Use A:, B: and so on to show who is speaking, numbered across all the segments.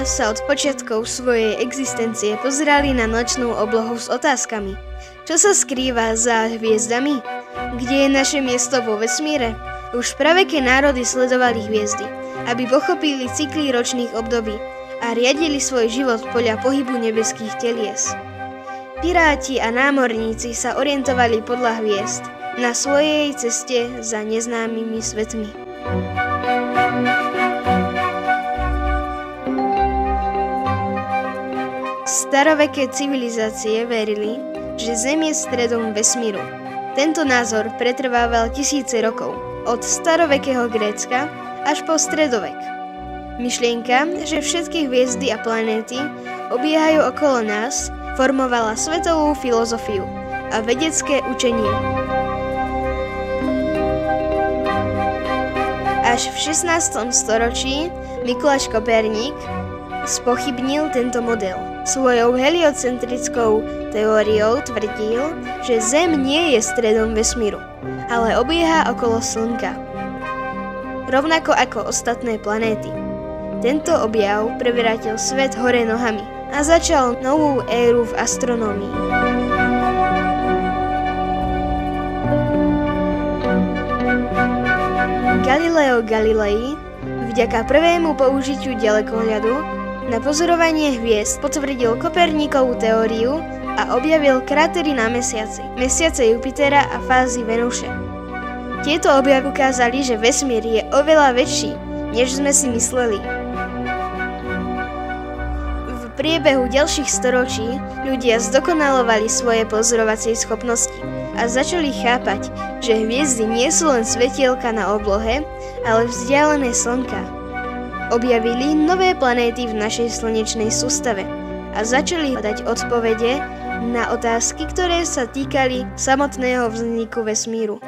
A: ľudia sa od počiatkov svojej existencie pozerali na nočnú oblohu s otázkami. Čo sa skrýva za hviezdami? Kde je naše miesto vo vesmíre? Už praveké národy sledovali hviezdy, aby pochopili cykly ročných období a riadili svoj život podľa pohybu nebeských telies. Piráti a námorníci sa orientovali podľa hviezd na svojej ceste za neznámymi svetmi. Staroveké civilizácie verili, že Zem je stredom vesmíru. Tento názor pretrvával tisíce rokov, od starovekého Grécka až po stredovek. Myšlienka, že všetky hviezdy a planéty obiehajú okolo nás, formovala svetovú filozofiu a vedecké učenie. Až v 16. storočí Mikuláš Koperník spochybnil tento model. Svojou heliocentrickou teóriou tvrdil, že Zem nie je stredom vesmíru, ale obieha okolo Slnka. Rovnako ako ostatné planéty. Tento objav prevrátil svet hore nohami a začal novú éru v astronómii. Galileo Galilei vďaka prvému použitiu ďalekohľadu na pozorovanie hviezd potvrdil Koperníkovú teóriu a objavil krátery na Mesiaci, mesiace Jupitera a fázy Venuše. Tieto objavy ukázali, že vesmír je oveľa väčší, než sme si mysleli. V priebehu ďalších storočí ľudia zdokonalovali svoje pozorovacie schopnosti a začali chápať, že hviezdy nie sú len svetielka na oblohe, ale vzdialené slnka. Objavili nové planéty v našej slnečnej sústave a začali hľadať odpovede na otázky, ktoré sa týkali samotného vzniku vesmíru.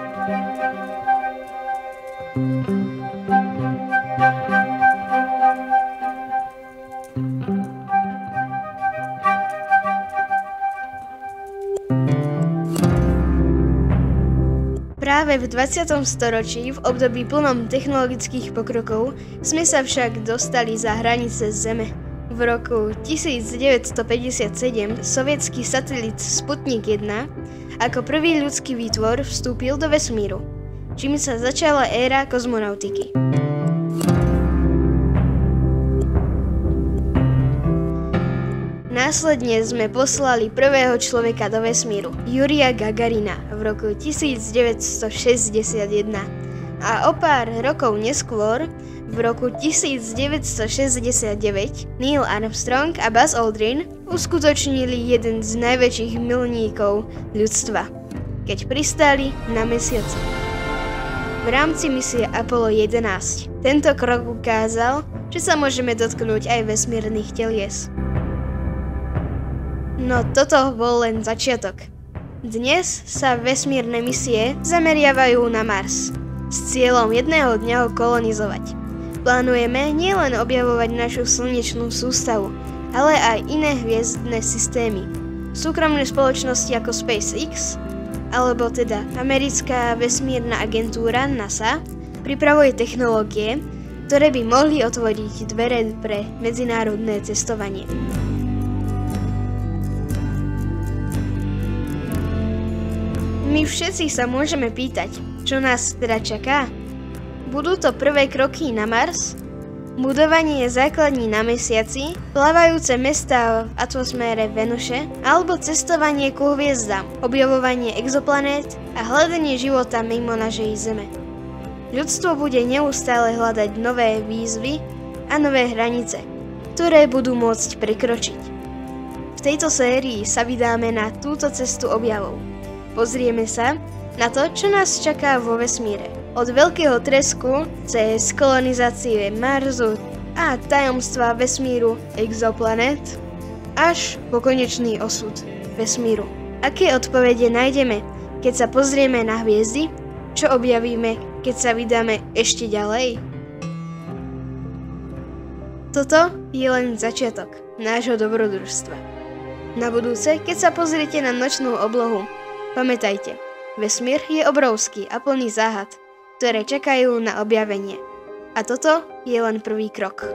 A: Práve v 20. storočí, v období plnom technologických pokrokov, sme sa však dostali za hranice Zeme. V roku 1957 sovietský satelit Sputnik 1 ako prvý ľudský výtvor vstúpil do vesmíru, čím sa začala éra kozmonautiky. Následne sme poslali prvého človeka do vesmíru, Jurija Gagarina, v roku 1961. A o pár rokov neskôr, v roku 1969, Neil Armstrong a Buzz Aldrin uskutočnili jeden z najväčších milníkov ľudstva, keď pristáli na Mesiaci. V rámci misie Apollo 11 tento krok ukázal, že sa môžeme dotknúť aj vesmírnych telies. No toto bol len začiatok. Dnes sa vesmírne misie zameriavajú na Mars s cieľom jedného dňa ho kolonizovať. Plánujeme nielen objavovať našu slnečnú sústavu, ale aj iné hviezdne systémy. Súkromné spoločnosti ako SpaceX, alebo teda americká vesmírna agentúra NASA, pripravuje technológie, ktoré by mohli otvoriť dvere pre medzinárodné cestovanie. My všetci sa môžeme pýtať, čo nás teda čaká? Budú to prvé kroky na Mars? Budovanie základní na Mesiaci, plávajúce mestá v atmosfére Venuše, alebo cestovanie ku hviezdám, objavovanie exoplanét a hľadanie života mimo našej Zeme. Ľudstvo bude neustále hľadať nové výzvy a nové hranice, ktoré budú môcť prekročiť. V tejto sérii sa vydáme na túto cestu objavov. Pozrieme sa na to, čo nás čaká vo vesmíre. Od veľkého tresku cez kolonizácie Marsu a tajomstva vesmíru exoplanét až po konečný osud vesmíru. Aké odpovede nájdeme, keď sa pozrieme na hviezdy? Čo objavíme, keď sa vydáme ešte ďalej? Toto je len začiatok nášho dobrodružstva. Na budúce, keď sa pozriete na nočnú oblohu, pamätajte, vesmír je obrovský a plný záhad, ktoré čakajú na objavenie. A toto je len prvý krok.